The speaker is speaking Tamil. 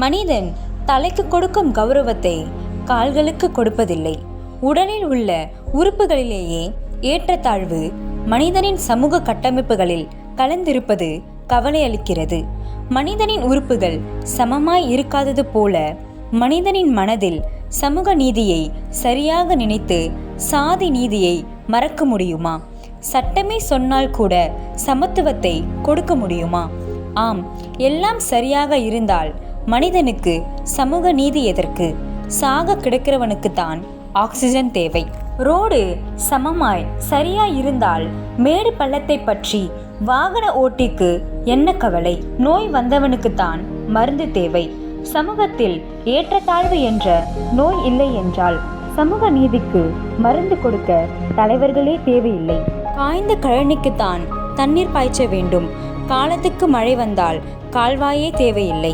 மனிதன் தலைக்கு கொடுக்கும் கௌரவத்தை கால்களுக்கு கொடுப்பதில்லை. உடலில் உள்ள உறுப்புகளிலேயே ஏற்றத்தாழ்வு மனிதனின் சமூக கட்டமைப்புகளில் கலந்திருப்பது கவலை அளிக்கிறது. மனிதனின் உறுப்புகள் சமமாய் இருக்காதது போல மனிதனின் மனதில் சமூக நீதியை சரியாக நினைத்து சாதி நீதியை மறக்க முடியுமா? சட்டமே சொன்னால் கூட சமத்துவத்தை கொடுக்க முடியுமா? ஆம், எல்லாம் சரியாக இருந்தால் மனிதனுக்கு சமூக நீதி எதற்கு? சாக கிடக்கிறவனுக்குத்தான் ஆக்சிஜன் தேவை. ரோடு சமமாய் சரியாய் இருந்தால் மேடு பள்ளத்தை பற்றி வாகன ஓட்டிக்கு என்ன கவலை? நோய் வந்தவனுக்குத்தான் மருந்து தேவை. சமூகத்தில் ஏற்றத்தாழ்வு என்ற நோய் இல்லை என்றால் சமூக நீதிக்கு மருந்து கொடுக்க தலைவர்களே தேவையில்லை. காய்ந்த கழனிக்குத்தான் தண்ணீர் பாய்ச்ச வேண்டும். காலத்துக்கு மழை வந்தால் கால்வாயே தேவையில்லை.